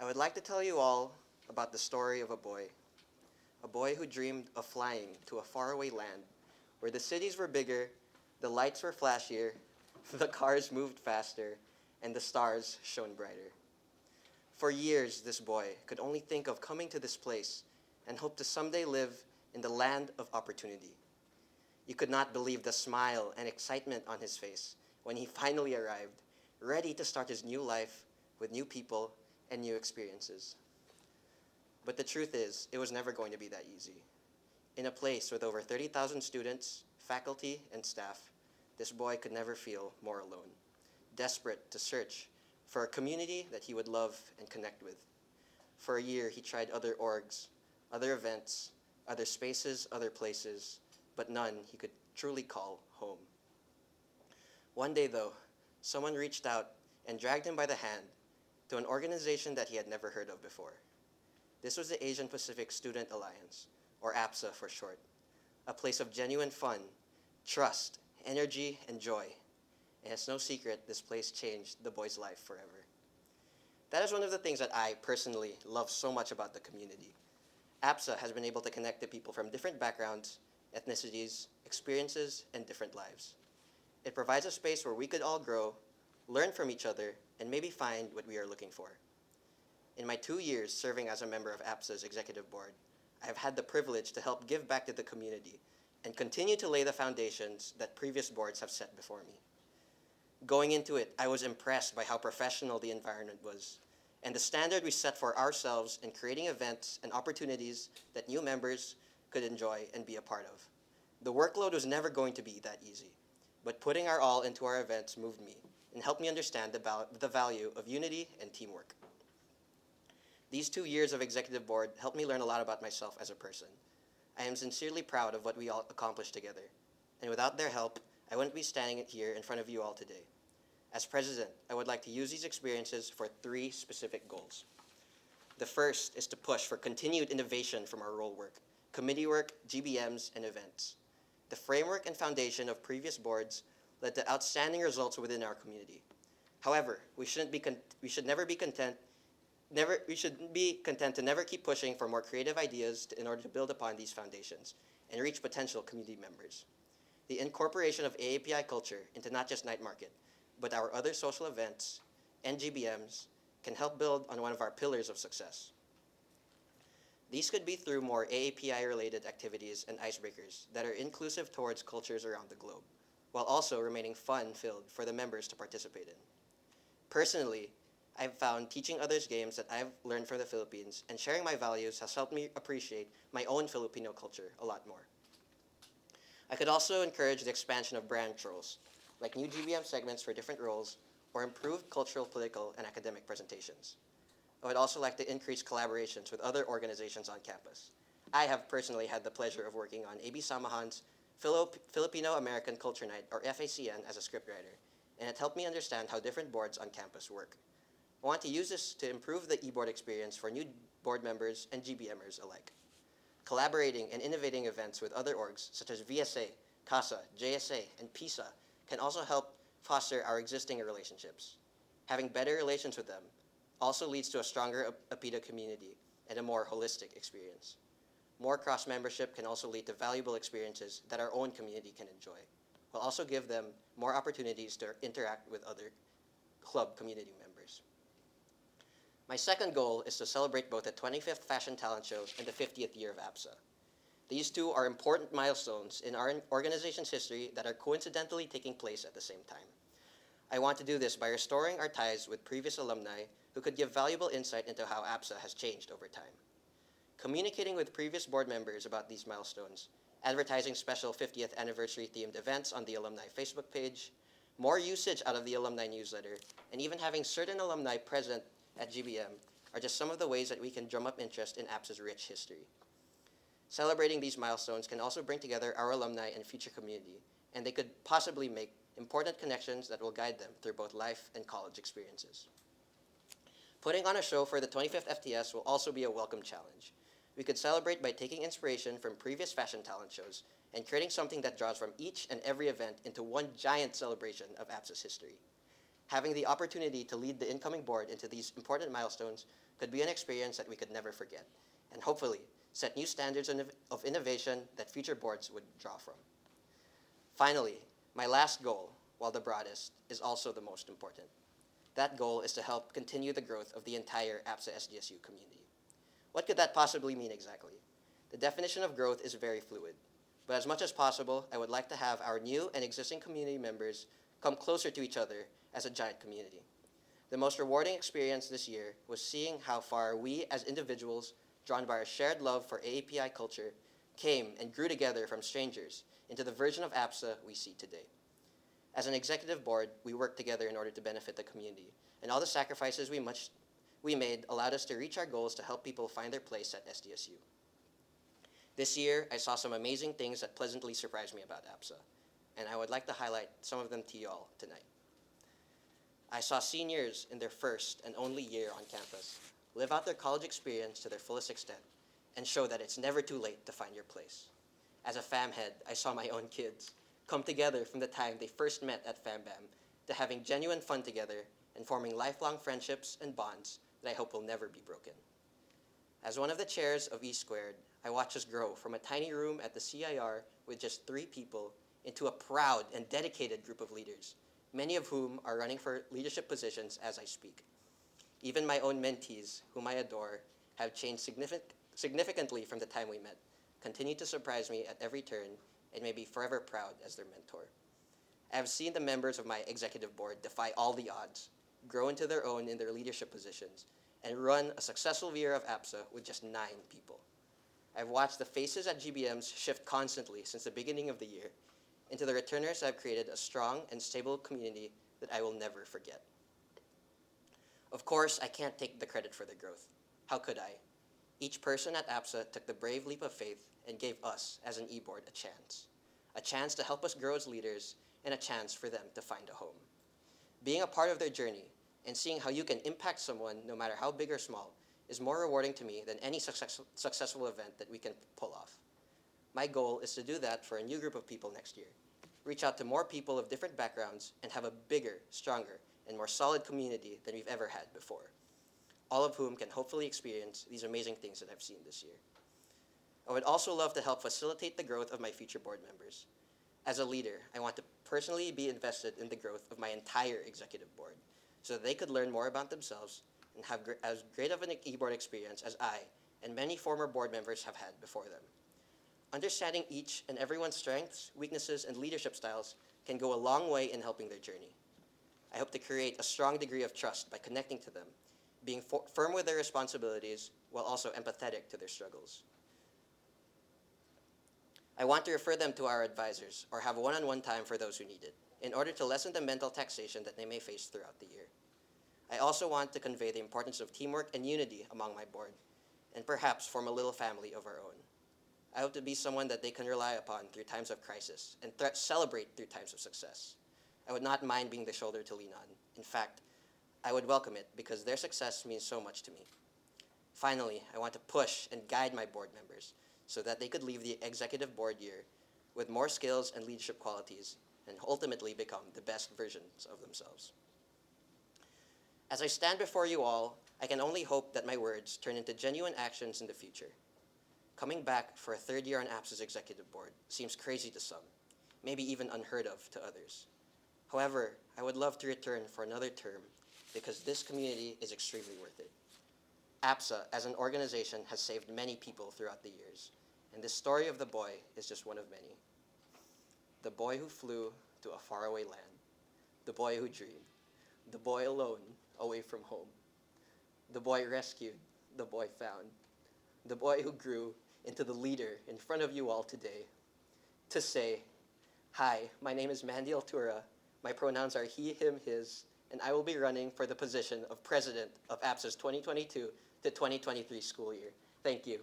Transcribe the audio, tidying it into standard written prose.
I would like to tell you all about the story of a boy who dreamed of flying to a faraway land where the cities were bigger, the lights were flashier, the cars moved faster, and the stars shone brighter. For years, this boy could only think of coming to this place and hoped to someday live in the land of opportunity. You could not believe the smile and excitement on his face when he finally arrived, ready to start his new life with new people and new experiences. But the truth is, it was never going to be that easy. In a place with over 30,000 students, faculty, and staff, this boy could never feel more alone, desperate to search for a community that he would love and connect with. For a year, he tried other orgs, other events, other spaces, other places, but none he could truly call home. One day, though, someone reached out and dragged him by the hand to an organization that he had never heard of before. This was the Asian Pacific Student Alliance, or APSA for short, a place of genuine fun, trust, energy, and joy. And it's no secret this place changed the boy's life forever. That is one of the things that I personally love so much about the community. APSA has been able to connect to people from different backgrounds, ethnicities, experiences, and different lives. It provides a space where we could all grow, learn from each other, and maybe find what we are looking for. In my 2 years serving as a member of APSA's executive board, I have had the privilege to help give back to the community and continue to lay the foundations that previous boards have set before me. Going into it, I was impressed by how professional the environment was and the standard we set for ourselves in creating events and opportunities that new members could enjoy and be a part of. The workload was never going to be that easy, but putting our all into our events moved me and helped me understand the value of unity and teamwork. These 2 years of executive board helped me learn a lot about myself as a person. I am sincerely proud of what we all accomplished together, and without their help, I wouldn't be standing here in front of you all today. As president, I would like to use these experiences for 3 specific goals. The first is to push for continued innovation from our role work, committee work, GBMs, and events. The framework and foundation of previous boards led to outstanding results within our community. However, we shouldn't be content to never keep pushing for more creative ideas in order to build upon these foundations and reach potential community members. The incorporation of AAPI culture into not just night market, but our other social events and GBMs can help build on one of our pillars of success. These could be through more AAPI-related activities and icebreakers that are inclusive towards cultures around the globe, while also remaining fun-filled for the members to participate in. Personally, I've found teaching others games that I've learned from the Philippines and sharing my values has helped me appreciate my own Filipino culture a lot more. I could also encourage the expansion of brand roles, like new GBM segments for different roles, or improved cultural, political, and academic presentations. I would also like to increase collaborations with other organizations on campus. I have personally had the pleasure of working on AB Samahan's Filipino American Culture Night, or FACN, as a scriptwriter, and it helped me understand how different boards on campus work. I want to use this to improve the e-board experience for new board members and GBMers alike. Collaborating and innovating events with other orgs such as VSA, CASA, JSA, and PISA can also help foster our existing relationships. Having better relations with them also leads to a stronger APIDA community and a more holistic experience. More cross-membership can also lead to valuable experiences that our own community can enjoy, while also give them more opportunities to interact with other club community members. My second goal is to celebrate both the 25th Fashion Talent Show and the 50th year of APSA. These two are important milestones in our organization's history that are coincidentally taking place at the same time. I want to do this by restoring our ties with previous alumni who could give valuable insight into how APSA has changed over time. Communicating with previous board members about these milestones, advertising special 50th anniversary themed events on the alumni Facebook page, more usage out of the alumni newsletter, and even having certain alumni present at GBM are just some of the ways that we can drum up interest in APSA's rich history. Celebrating these milestones can also bring together our alumni and future community, and they could possibly make important connections that will guide them through both life and college experiences. Putting on a show for the 25th FTS will also be a welcome challenge. We could celebrate by taking inspiration from previous fashion talent shows and creating something that draws from each and every event into one giant celebration of APSA's history. Having the opportunity to lead the incoming board into these important milestones could be an experience that we could never forget, and hopefully set new standards of innovation that future boards would draw from. Finally, my last goal, while the broadest, is also the most important. That goal is to help continue the growth of the entire APSA SDSU community. What could that possibly mean exactly? The definition of growth is very fluid, but as much as possible, I would like to have our new and existing community members come closer to each other as a giant community. The most rewarding experience this year was seeing how far we as individuals, drawn by our shared love for AAPI culture, came and grew together from strangers into the version of APSA we see today. As an executive board, we worked together in order to benefit the community, and all the sacrifices we made allowed us to reach our goals to help people find their place at SDSU. This year, I saw some amazing things that pleasantly surprised me about APSA, and I would like to highlight some of them to you all tonight. I saw seniors in their first and only year on campus live out their college experience to their fullest extent and show that it's never too late to find your place. As a fam head, I saw my own kids come together from the time they first met at FamBam to having genuine fun together and forming lifelong friendships and bonds that I hope will never be broken. As one of the chairs of E Squared, I watched us grow from a tiny room at the CIR with just 3 people into a proud and dedicated group of leaders, many of whom are running for leadership positions as I speak. Even my own mentees, whom I adore, have changed significantly from the time we met, continue to surprise me at every turn, and may be forever proud as their mentor. I have seen the members of my executive board defy all the odds, grow into their own in their leadership positions, and run a successful year of APSA with just 9 people. I've watched the faces at GBMs shift constantly since the beginning of the year. Into the returners, I've created a strong and stable community that I will never forget. Of course, I can't take the credit for the growth. How could I? Each person at APSA took the brave leap of faith and gave us, as an e-board, a chance to help us grow as leaders and a chance for them to find a home. Being a part of their journey and seeing how you can impact someone, no matter how big or small, is more rewarding to me than any successful event that we can pull off. My goal is to do that for a new group of people next year, reach out to more people of different backgrounds, and have a bigger, stronger, and more solid community than we've ever had before, all of whom can hopefully experience these amazing things that I've seen this year. I would also love to help facilitate the growth of my future board members. As a leader, I want to personally be invested in the growth of my entire executive board so that they could learn more about themselves and have as great of an e-board experience as I and many former board members have had before them. Understanding each and everyone's strengths, weaknesses, and leadership styles can go a long way in helping their journey. I hope to create a strong degree of trust by connecting to them, being firm with their responsibilities while also empathetic to their struggles. I want to refer them to our advisors or have one-on-one time for those who need it, in order to lessen the mental taxation that they may face throughout the year. I also want to convey the importance of teamwork and unity among my board, and perhaps form a little family of our own. I hope to be someone that they can rely upon through times of crisis and celebrate through times of success. I would not mind being the shoulder to lean on. In fact, I would welcome it because their success means so much to me. Finally, I want to push and guide my board members so that they could leave the executive board year with more skills and leadership qualities and ultimately become the best versions of themselves. As I stand before you all, I can only hope that my words turn into genuine actions in the future. Coming back for a 3rd year on APSA's executive board seems crazy to some, maybe even unheard of to others. However, I would love to return for another term because this community is extremely worth it. APSA as an organization has saved many people throughout the years, and this story of the boy is just one of many. The boy who flew to a faraway land, the boy who dreamed, the boy alone away from home, the boy rescued, the boy found, the boy who grew into the leader in front of you all today to say, "Hi, my name is Mandy Altura, my pronouns are he, him, his, and I will be running for the position of president of APSA's 2022 to 2023 school year. Thank you."